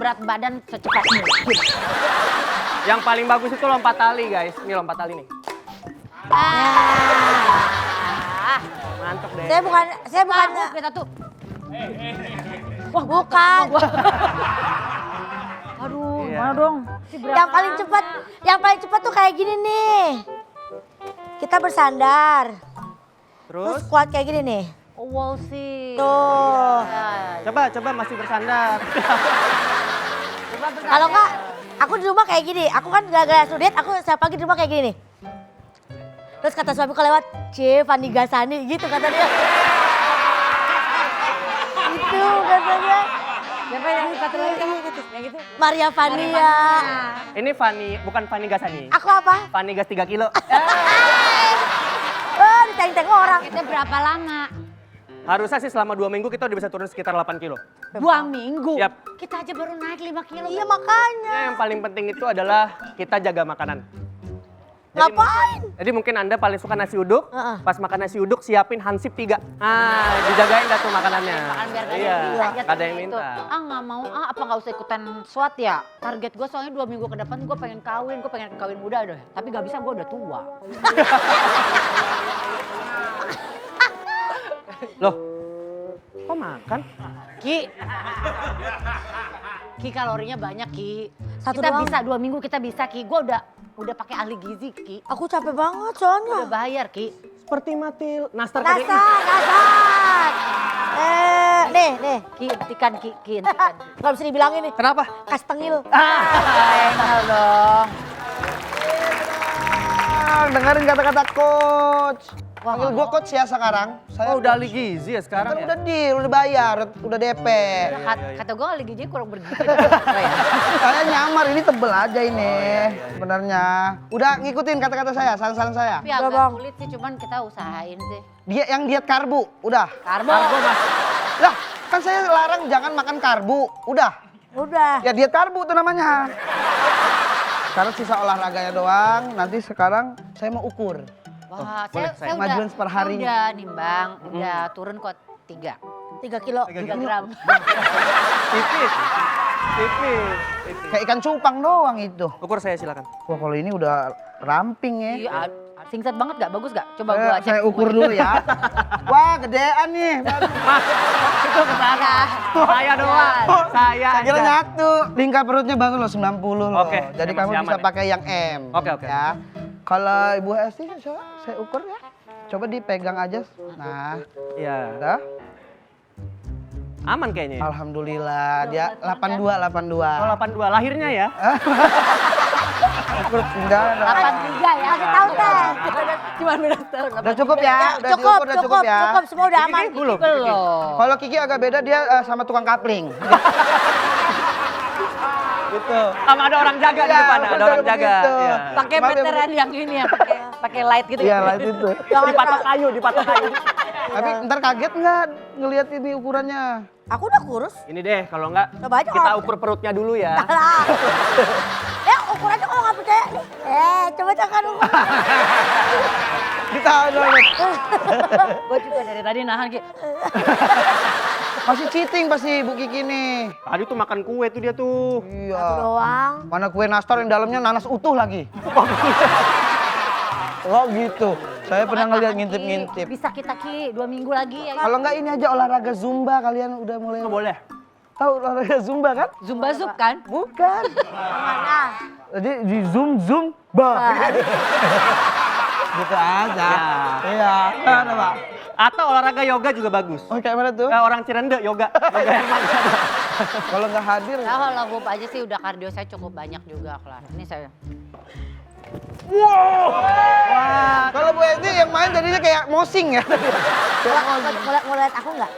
berat badan secepat mungkin. Yang paling bagus itu lompat tali guys. Ini lompat tali nih. Mantap deh. Saya bukan. Kita tuh. Wah, bukan. Aduh, Iya. mana dong? Yang paling cepat tuh kayak gini nih. Kita bersandar. Terus Terus kuat kayak gini nih. Oh, wow sih. Tuh. coba masih bersandar. Kalau enggak, aku di rumah kayak gini. Aku kan gara-gara sudet, aku setiap pagi di rumah kayak gini nih. Terus kata suamiku lewat, Fanny Gasani gitu kata dia. Itu katanya. Siapa yang satu lagi kamu gitu? Yang gitu? Maria Vania. Ini Fanny, bukan Fanny Gasani. Aku apa? Fanny Gas 3 kilo. Oh, diteng-teng orang. Kita berapa lama? Harusnya sih selama 2 minggu kita udah bisa turun sekitar 8 kilo. 2 minggu? Yap. Kita aja baru naik 5 kilo. Iya makanya. Ya, yang paling penting itu adalah kita jaga makanan. Ngapain? Jadi mungkin Anda paling suka nasi uduk, Heeh. pas makan nasi uduk siapin hansip 3. Dijagain dah tuh makanannya. Makan biar gak Iya, ada yang gak ada yang gitu. minta. Nggak mau, apa nggak usah ikutan SWAT ya? Target gue soalnya 2 minggu ke depan gue pengen kawin muda deh. Tapi gak bisa, gue udah tua. Loh, kok makan? Ki kalorinya banyak Ki. Satu Kita doang. bisa 2 minggu kita bisa Ki. Gue udah pakai ahli gizi Ki. Aku capek banget Udah soalnya. bayar Ki. Seperti mati nastar KDI. Nasar. Nih. Ki hentikan Ki hentikan. Gak bisa dibilangin nih. Kenapa? Kastengil. Enggak dong. Dengerin kata-kata coach. Wah, Panggil gue coach ya sekarang. Oh, udah ahli gizi ya sekarang Kan ya? udah deal, udah bayar, udah DP. Kata gue ahli gizi kurang bergizi. Saya nyamar, ini tebel aja ini sebenarnya. Udah ngikutin kata-kata saya, saran-saran saya. Tapi agak sulit sih, cuman kita usahain sih. Dia yang diet karbo, udah. Karbo. Lah, kan saya larang jangan makan karbo, udah. Udah. Ya diet karbo tuh namanya. Sekarang sisa olahraganya doang, nanti sekarang saya mau ukur. Wah, boleh, saya Kemajuan per hari. Saya udah nimbang, udah turun kok 3 3 kilo. gram. Tipis. Kayak ikan cupang doang itu. Ukur saya silakan. Wah kalau ini udah ramping ya. Iya, singkat banget gak? Bagus gak? Coba gua cek. Saya ukur dulu ya. Wah gedean nih. Mas, itu ke sana. Saya doang. Saya Kira aja. nyatu. Lingkar perutnya bagus loh 90 loh. Oke, Jadi saya kamu masih bisa aman ya. pakai yang M. Oke. Ya. Kalau Ibu Esti saya ukur ya. Coba dipegang aja. Nah, Iya. udah. Aman kayaknya ya? Alhamdulillah dia 82. Oh, 82. Lahirnya ya? Ukur enggak. 83 ya. Kasih tahu teh. Cuma beda tahun. Udah cukup ya. Udah Cukup, diukur, udah cukup ya. cukup. Semua udah aman. Belum. Belum. Kalau Kiki agak beda dia sama tukang kapling. Gitu. Sama ada orang jaga di Iya, depan, ada betul orang jaga. begitu. Iya. Pakai Maaf ya, Bu. veteran yang ini ya, pakai light gitu Iya ya. lah itu. Dipatok kayu. Tapi ntar kaget nggak ngelihat ini ukurannya? Aku udah kurus. Ini deh, kalau enggak Coba aja, kita Om. ukur perutnya dulu ya. Lah. Ukurannya kalau nggak percaya. Coba jangan ukur. Ditahan banget. Gue juga dari tadi nahan Ki. Masih cheating pasti Bu Kiki nih. Tadi tuh makan kue tuh dia tuh. Iya. Doang. Mana kue nastar yang dalamnya nanas utuh lagi. Oh gitu. Saya pernah ngeliat ngintip-ngintip. Bisa kita Ki 2 minggu lagi ya. Kalau enggak ini aja olahraga Zumba kalian udah mulai. Nggak boleh. Tahu olahraga Zumba kan? Zumba Zub kan? Bukan. Mana? Jadi di Zumba. Gitu aja. Iya. Mana Pak? Atau olahraga yoga juga bagus. Oh kayak mana tuh? Orang Cirende yoga. Yoga yang mana? Kalau nggak hadir. Nah, kalau gue aja sih udah kardio saya cukup banyak juga kelar. Ini saya. Wah. Kalau Bu Esti yang main jadinya kayak mosing ya. Mau lihat aku nggak?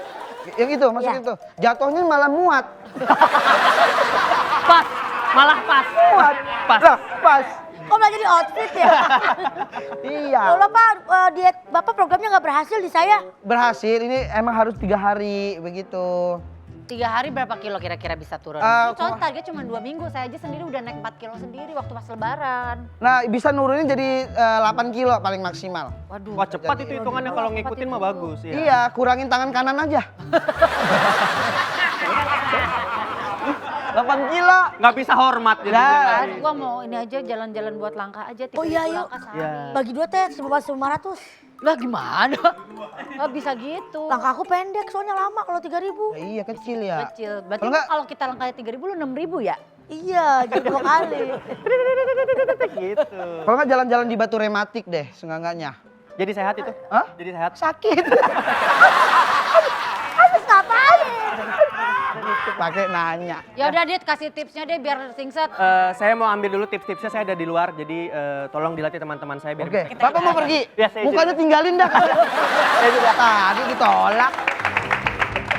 Yang itu masuk Iya. itu. Jatuhnya malah muat. Pas. Malah pas. Muat. Pas. Lah, pas. Kok belajar di outfit ya? Iya. Loh Pak, diet Bapak programnya nggak berhasil di saya. Berhasil, ini emang harus 3 hari begitu. 3 hari berapa kilo kira-kira bisa turun? Ah, Ini soalnya target cuma 2 minggu. Saya aja sendiri udah naik 4 kilo sendiri waktu pas lebaran. Nah bisa nurunin jadi 8 kilo paling maksimal. Waduh. Wah cepat itu hitungannya kalau ngikutin mah bagus ya. Iya, kurangin tangan kanan aja. 8 8 kilo. Nggak bisa hormat jadi. Nah. Kan gua mau ini aja jalan-jalan buat langkah aja. Oh iya, yuk. Langkah sehari. Iya. Bagi dua teh 1.500. Lah gimana? Gak bisa gitu. Langkah aku pendek soalnya lama kalau 3.000. Ya, iya kecil ya. Kecil. Berarti Kalau nggak- kalau kita langkahnya 3.000 lu 6.000 ya? Iya, jadi 2 kali. Gitu. Kalau nggak jalan-jalan di Batu Rematik deh, seenggak-enggaknya. Jadi sehat itu? Hah? Jadi sehat? Sakit. Habis ngapain? Pakai nanya. Ya udah Dit, kasih tipsnya deh biar singset. Saya mau ambil dulu tips-tipsnya, saya ada di luar, jadi tolong dilatih teman-teman saya biar Oke, Papa mau pergi. Ya, saya Mukanya tinggalin dah. Saya juga tadi ditolak.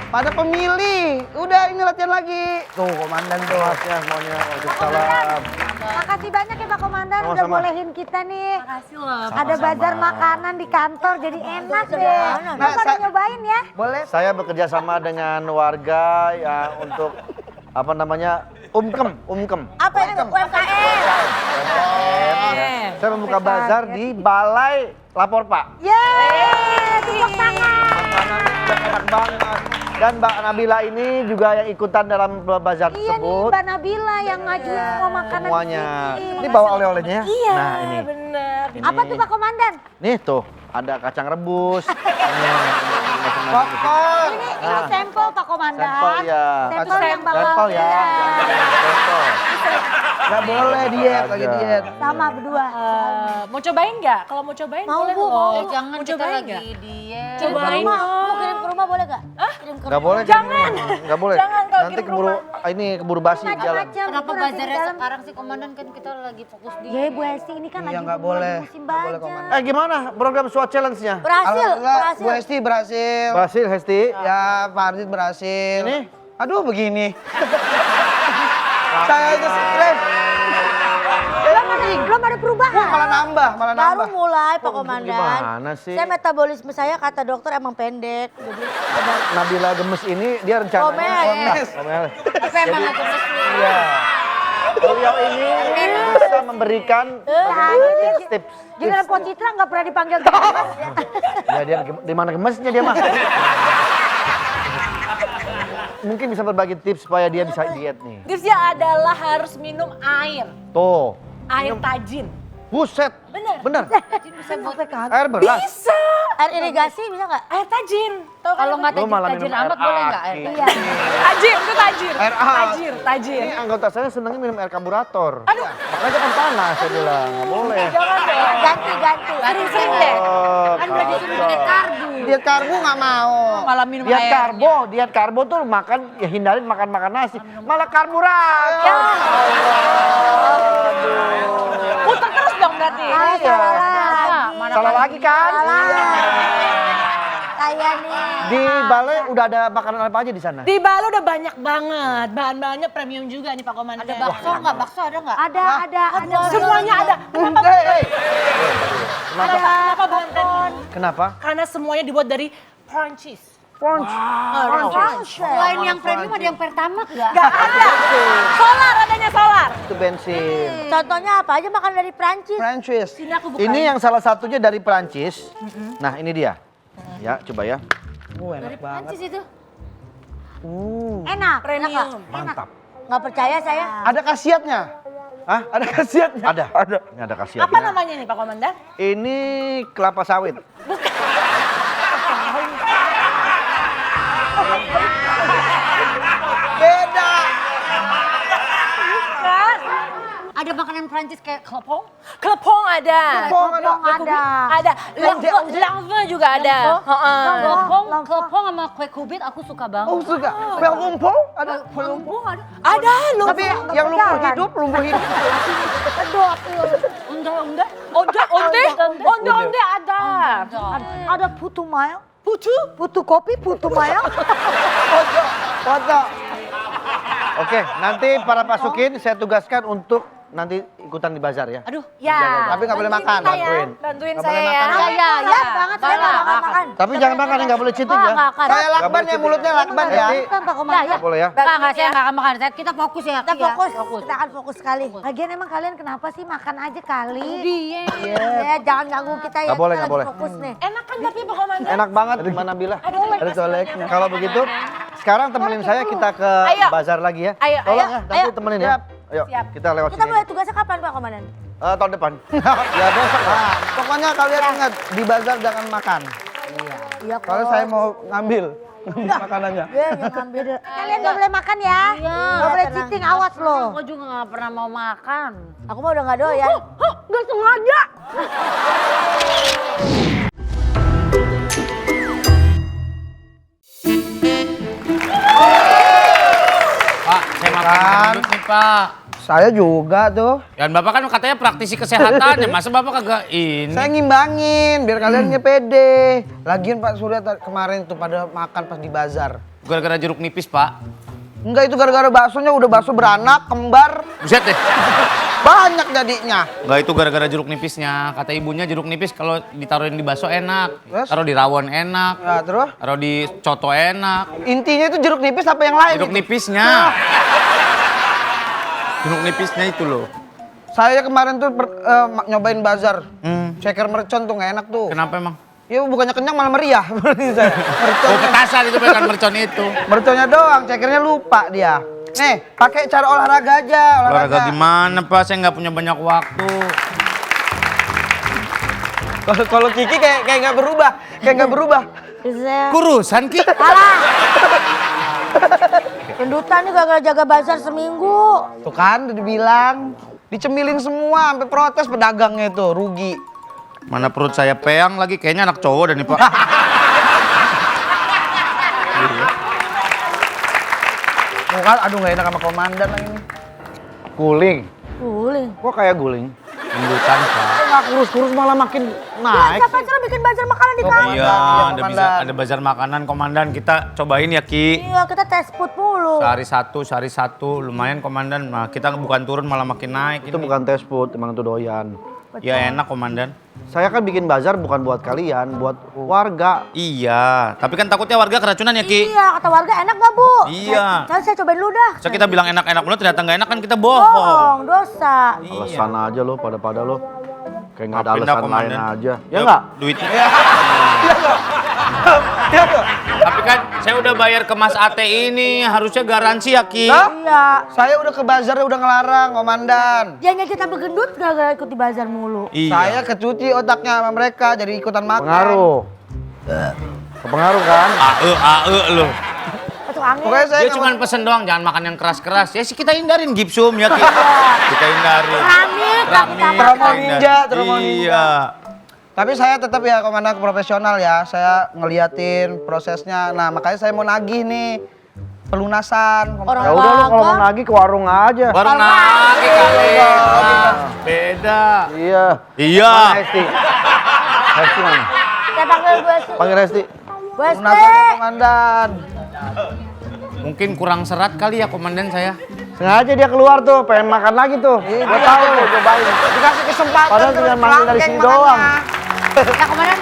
Pada pemilih, udah ini latihan lagi. Tuh komandan tuh. Ya, semuanya. Waalaikumsalam. Makasih banyak ya Pak Komandan udah Sama-sama. bolehin kita nih. Makasih loh. Ada bazar makanan di kantor jadi enak deh. Nah, Nah, pada nyobain ya. Boleh? Saya bekerja sama dengan warga ya untuk apa namanya umkem. Apa itu UMKM? Ya. Saya membuka bazar di Balai Lapor Pak. Yeay, tepuk tangan. Makanannya udah enak banget. Dan Mbak Nabila ini juga yang ikutan dalam bazar Iya nih tersebut. Mbak Nabila yang ngajuin semua makanan Semuanya. di sini. Ini bawa oleh-olehnya ya? Iya, Nah ini. bener. Ini. Apa tuh Pak Komandan? Nih tuh, ada kacang rebus. Popcorn. Ini sampel Pak Komandan. Sampel ya. Sampel yang bawa. Sampel ya. Sampel. Nggak boleh diet, lagi diet. Sama berdua. Mau cobain nggak? Kalau mau cobain Mau, boleh Bu, loh. mau. Jangan Mau kita cobain lagi nggak? diet. Cobain Mau dong. kirim ke rumah boleh nggak? Kirim ke Nggak rumah. boleh. Jangan. Nggak boleh. Jangan kalau Nanti kirim keburu ini keburu basi jalan. Macam-macam. Kenapa itu nanti di bazarnya dalam. sekarang sih Komandan, kan kita lagi fokus di Ya Bu Esti ini kan Iya, lagi nggak boleh. musim Nggak boleh, bazar. Komandan. Gimana program SWOT challenge-nya? Berhasil, Alhamdulillah, berhasil. Bu Esti berhasil. Berhasil, Hesti. Ya, Pak Ardit berhasil. Ini? Aduh, begini. Saya itu stres. Belum ada perubahan. Malah nambah, malah Baru nambah. mulai Pak Komandan. Gimana sih? Saya metabolisme saya kata dokter emang pendek. Jadi ada Nabila gemes ini dia rencananya Komel. Komel. Tapi emang aku mesti. Iya. Beliau ini bisa memberikan tips-tips. Gimana Po Citra nggak pernah dipanggil gemes ya? Ya dia di mana gemesnya dia mah. Mungkin bisa berbagi tips supaya dia bisa diet nih. Tipsnya adalah harus minum air. Tuh. Air tajin. Buset. Bener. Bener. Bisa buat kagak. Air beras. Bisa. Air irigasi bisa nggak? Air tajin. Tahu kan? Kalau nggak Lu malah tajin minum amat air boleh nggak? aki. Iya. Tajin, itu tajin. Air A. Tajir, tajir. Ini anggota saya senangnya minum air karburator. Aduh. Makanya kan panas saya bilang. Nggak boleh. Jangan dong. Ganti. Sering-sering deh. Oh, Kan udah disuruh diet karbu. Diet karbu nggak mau. Malah minum Diet air. karbo tuh makan ya hindarin makan nasi. Malah karburator. Putar terus dong berarti. Salah lagi. Salah lagi kan? Saya nih. Di Balai udah ada makanan apa aja di sana? Di Bali udah banyak banget. Bahan-bahannya premium juga nih Pak Komandan. Ada bakso nggak? Bakso ada nggak? Ada. Semuanya ada. Kenapa? Kenapa bahan premium? Kenapa? Karena semuanya dibuat dari Prancis. Selain yang premium ada yang pertamax nggak? Gak ada. Solar adanya solar. Itu bensin. Contohnya apa aja makan dari Prancis? Prancis. Sini aku buka. Ini yang salah satunya dari Perancis. Nah ini dia. Ya coba ya. Enak banget. Prancis itu. Enak. Premium. Mantap. Nggak percaya saya. Ada khasiatnya. Hah? Ada khasiatnya. Ada. Ada. Ini ada khasiatnya. Apa namanya nih Pak Komandan? Ini kelapa sawit. Beda. Kan? Ada makanan Prancis kayak kelepong? Kelepong ada. Kelepong ada. Ada. Langve juga ada. Heeh. Kelepong sama kue kubit aku suka banget. Oh suka. Pel lumpur ada. Pel lumpur. Ada loh. Tapi yang lumpuh hidup, lumpuh hidup. Onde ada. Ada putu mayo. Putu? Putu kopi, putu mayo. Foto. Oke, nanti para pasukin saya tugaskan untuk nanti ikutan di bazar ya. Aduh. Ya. Tapi nggak boleh makan. Bantuin. Bantuin Nggak saya boleh ya. makan. Ya. Banget saya nggak makan. Tapi jangan makan, nggak boleh cheating ya. Nggak akan. Kayak lakban ya, mulutnya lakban ya. Kan Pak Komandan. Nggak boleh ya. Nggak, saya nggak akan makan. Kita fokus ya. Kita Ki, ya. fokus. Kita akan fokus sekali. Lagian emang kalian kenapa sih makan aja kali? Diet. Ya, jangan ganggu kita ya. Nggak boleh, kita nggak lagi boleh. Fokus nih. Enak kan tapi Pak Komandan? Enak banget, mana Bila? Ada coleknya. Kalau begitu, sekarang temenin saya kita ke Ayo. bazar lagi ya. Ayo, Tolong ayo, ya, nanti ayo. temenin ya. Ayo, Siap. kita lewat Kita sini. mulai tugasnya kapan Pak Komandan? Tahun depan. Ya besok lah. Pokoknya kalian ingat di bazar jangan makan. Iya kok. Soalnya saya mau ngambil makanannya. Iya, yang ngambil. Kalian gak boleh makan ya. Iya. Gak boleh cheating, awas loh. Aku juga gak pernah mau makan. Aku mah udah gak doyan. Gak sengaja. Pak, saya makan gendut nih Pak. Saya juga tuh. Dan Bapak kan katanya praktisi kesehatan ya, masa Bapak kagak ini? Saya ngimbangin biar kalian pede. Lagian Pak Surya kemarin tuh pada makan pas di bazar. Gara-gara jeruk nipis Pak. Enggak, itu gara-gara baksonya udah bakso beranak, kembar. Buset deh. Banyak jadinya. Enggak, itu gara-gara jeruk nipisnya. Kata ibunya jeruk nipis kalau ditaruhin di bakso enak. Terus? Taruh di rawon enak. Ya terus? Taruh di coto enak. Intinya itu jeruk nipis apa yang lain? Jeruk itu? nipisnya. Jeruk nipisnya itu loh. Saya kemarin tuh nyobain bazar. Hmm. Ceker mercon tuh nggak enak tuh. Kenapa emang? Ya bukannya kenyang malah meriah. Berarti saya. Mercon, Oh, petasan itu bukan mercon itu. merconnya doang, cekernya lupa dia. Nih, pakai cara olahraga aja. Olahraga gimana Pak? Saya nggak punya banyak waktu. Kalau Kiki kayak nggak berubah, Bisa. Kurusan Ki? Alah. Gendutan nih gak jaga bazar seminggu. Tuh kan, udah dibilang. Dicemilin semua, sampai protes pedagangnya itu, rugi. Mana perut saya peang lagi, kayaknya anak cowok dan nih Pak. Bukan, aduh nggak enak sama komandan lagi nih. Guling. Guling. Kok kayak guling? Gendutan Pak. Kok nggak kurus-kurus malah makin naik. Siapa suruh bikin bazar makanan di kantor? Iya, ada Komandan. ada bazar makanan komandan. Kita cobain ya Ki. Iya, kita tes food mulu. Sehari satu, lumayan komandan. Nah, kita bukan turun malah makin naik. Itu ini. bukan test food, emang itu doyan. Ya enak komandan. Saya kan bikin bazar bukan buat kalian, buat warga. Iya, tapi kan takutnya warga keracunan ya Ki. Iya, kata warga enak gak Bu? Iya. Saya cobain dulu dah. So kita bilang enak-enak mulu ternyata nggak enak kan kita bohong. Bohong, dosa. Alasan aja lo, pada lo. Kayak nggak ada Maafin dah, alasan lain komandan. aja. Ya nggak? Duitnya. Iya tuh. Tapi kan saya udah bayar ke Mas Ate ini, harusnya garansi ya Ki. Hah? Iya. Saya udah ke bazar udah ngelarang, komandan. Jangan kita bergendut gara-gara ikut di bazar mulu. Iya. Saya kecuci otaknya sama mereka jadi ikutan makan. Pengaruh. Kepengaruh kan? Ae loh. Masuk angin. Pokoknya saya Dia cuma pesen doang, jangan makan yang keras-keras. Ya sih kita hindarin gipsum ya Ki. Kita hindarin. Keramik, kita Promo makan. ninja, promo ninja. Iya. Tapi saya tetap ya komandan profesional ya. Saya ngeliatin prosesnya. Nah, makanya saya mau nagih nih pelunasan. Orang Ya udah lo kalau mau Olahraga. nagih ke warung aja. Baru lagi kali. Beda. Iya. Iya. Mana Hesti? Hesti mana? Saya panggil gue sih. Panggil Hesti. Gue Pelunasan komandan. Mungkin kurang serat kali ya komandan saya. Sengaja dia keluar tuh, pengen makan lagi tuh. Gua tahu tuh, cobain. Dikasih kesempatan. Padahal terus tinggal manggil dari pelangkeng sini makannya. doang. Ya komandan,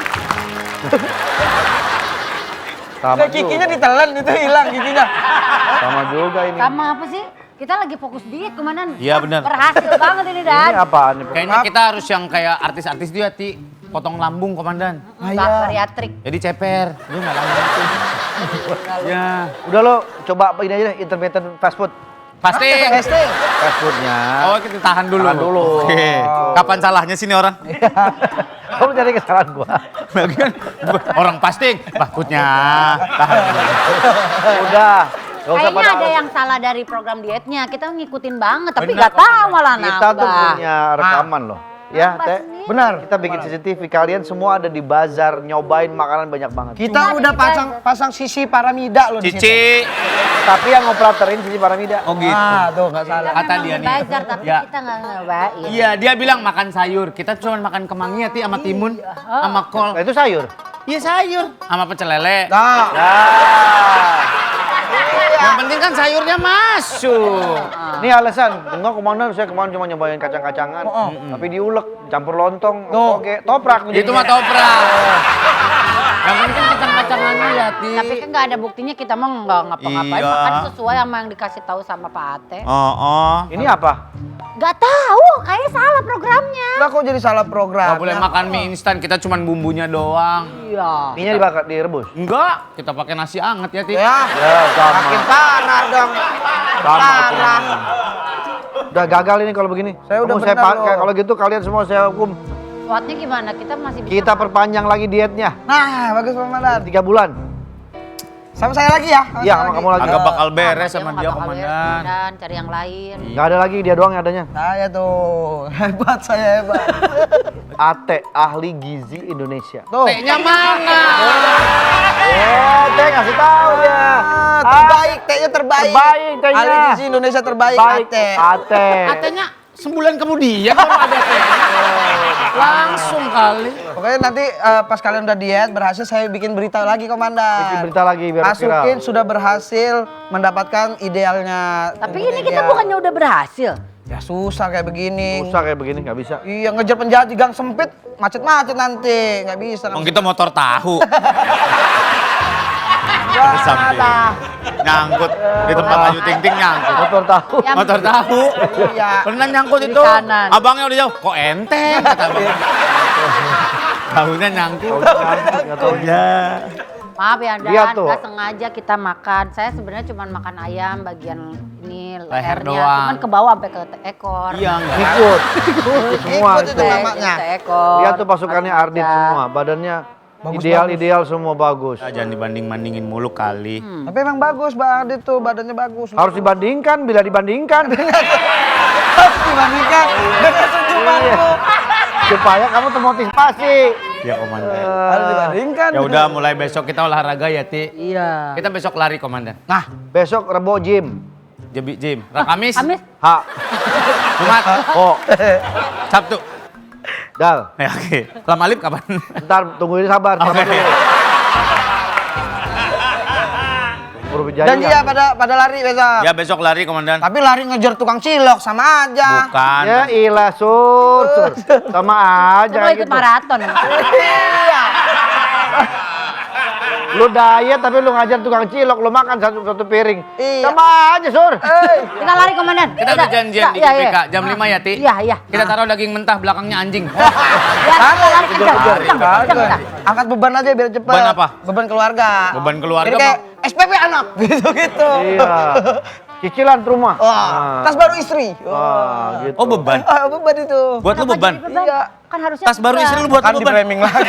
Sama Kayak giginya juga. ditelan itu hilang giginya. Sama juga ini. sama apa sih? Kita lagi fokus diet komandan. Iya, benar. Berhasil banget ini Ini Dan. apaan nih? Kayaknya kita harus yang kayak artis-artis dia Ti. Potong lambung komandan. Mbak bariatrik. Jadi ceper. Lu nggak lambung itu. Ya. Udah lo coba ini aja deh, intermittent fast food. Pasti. Testing. Fast foodnya. Oh kita tahan dulu. Tahan dulu. Oke. Kapan salahnya sini orang? Kamu cari kesalahan gua. Bagian orang fasting. Takutnya. Tahan dulu. Udah. Gak usah Kayaknya pada ada yang salah dari program dietnya. Kita ngikutin banget, tapi Benar, nggak tahu malah kita tuh nambah. punya rekaman loh. Ya, Nambah Teh. sendiri. Benar. Kita bikin CCTV. Kalian semua ada di bazar nyobain makanan banyak banget. Kita udah pasang sisi paramida loh di situ. Cici. Tapi yang operaterin sisi Paramida. Oh gitu. Ah, tuh nggak salah. Kata Memang dia di nih. bazar, tapi Ya. kita nggak nyobain. Iya, dia bilang makan sayur. Kita cuma makan kemangi ya, Ti, sama timun, sama kol. Nah, itu sayur. Iya sayur, sama pecel lele. Nah, Yang penting kan sayurnya masuk. Ini alasan. Enggak komandan, saya kemarin cuma nyobain kacang-kacangan. Tapi diulek, campur lontong. Tuh. Oke, toprak. Itu mah toprak. Yang penting kan kacang-kacangannya ya, Ti. Tapi kan nggak ada buktinya kita mah nggak ngapa-ngapain. Iya. Makan sesuai sama yang dikasih tahu sama Pak Ate. Oh. Ini apa? Gak tahu, kayaknya salah programnya. Lah kok jadi salah program? Gak boleh makan mie instan, kita cuman bumbunya doang. Iya. Mie-nya dibakar, direbus. Enggak, kita pakai nasi anget ya, Ti. Ya, sama. makin parah dong. Parah. Udah gagal ini kalau begini. Saya udah Kamu benar loh. kalau gitu kalian semua saya hukum. Swatnya gimana? Kita masih bisa. Kita perpanjang lagi dietnya. Nah, bagus Komandan. 3 bulan. Sama saya lagi ya? Iya, sama kamu lagi. Agak bakal beres Dia sama mah dia, nggak bakal beres, Komandan. Komandan. Cari yang lain. Nggak ada lagi, dia doang yang adanya. Saya tuh, hebat saya hebat. AT, Ahli Gizi Indonesia. Tuh. T-nya mana? Teh kasih tahu ya. Terbaik, T-nya terbaik. Terbaik tehnya. Ahli gizi Indonesia terbaik, Baik, AT. AT. Katanya sebulan kemudian kalau ada T. Langsung kali. Pokoknya nanti pas kalian udah diet berhasil saya bikin berita lagi Komandan. Bikin berita lagi biar Masukin viral. sudah berhasil mendapatkan idealnya. Tapi ini kita bukannya udah berhasil. Ya susah kayak begini. Susah kayak begini, nggak bisa. Iya ngejar penjahat di gang sempit macet-macet nanti nggak bisa. Emang kita motor tahu. Nggak Samping. ada. Nyangkut di tempat Ayu Ting Ting nyangkut. Motor tahu. Yang Motor tahu. Iya. Pernah nyangkut Kiri itu. kanan. Abangnya udah jauh. Kok enteng kata abang. Tahunya nyangkut. Nggak tahu. Ya. Maaf ya Dan, Lihat tuh. nggak sengaja kita makan. Saya sebenarnya cuma makan ayam bagian ini Leher lehernya, doang. cuman ke bawah sampai ke ekor. Iya enggak. Ikut. Semua. Ikut itu namanya. Ekor. Lihat tuh pasukannya Ardit semua, badannya ideal sama bagus. Jangan dibanding-bandingin mulu kali. Tapi emang bagus Mbak Adit tuh badannya bagus. Harus dibandingkan, bila dibandingkan. Harus dibandingkan dengan senyumanmu. Supaya kamu termotivasi. Ya Komandan. Harus dibandingkan. Ya udah mulai besok kita olahraga ya, Ti. Iya. Kita besok lari, Komandan. Nah, besok Rebo gym. Jebi Jim. Kamis, Kamis. H. Jumat, Oh, Sabtu. Dal. Ya, oke. Lam Alip kapan? Ntar tungguin sabar. Oke. Baru berjaya. Janji ya pada lari besok. Ya besok lari, Komandan. Tapi lari ngejar tukang cilok sama aja. Bukan. Ya ilah sur. Sama aja Coba kayak ikut gitu. maraton. Iya. Lu diet tapi lu ngajar tukang cilok, lu makan satu piring. Iya. Sama aja sur. Kita lari Komandan. Kita udah janjian di iya, GBK iya. jam 5 ya, Ti. Iya, iya. Kita taruh daging mentah belakangnya anjing. Ya, kita lari kencang, kencang, kencang. Angkat beban aja biar cepet. Beban apa? Beban keluarga. Beban keluarga, Jadi kayak SPP anak gitu-gitu. Iya. Cicilan rumah. Wah, tas baru istri. Wah, gitu. Oh, beban. Ah, beban itu. Buat lu beban. Iya. Kan harusnya Tas baru istri lu buat Kan lu di beban. framing lagi.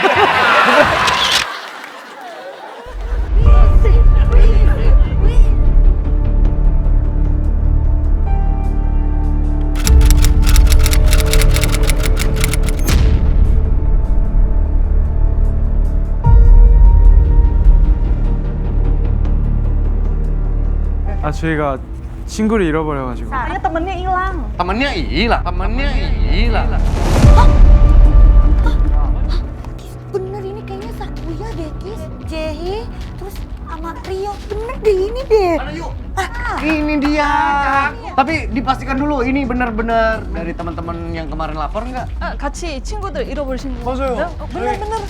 아 저희가 친구를 잃어버려가지고 Temennya hilang. Temennya hilang. Bener ini kayaknya Sakuya deh, Kis. Jehi, terus sama Rio. Bener deh ini deh. Ini dia. Tapi dipastikan dulu ini benar-benar dari teman-teman yang kemarin lapor nggak? 같이 친구들 잃어버리신 거 맞아요. bener-bener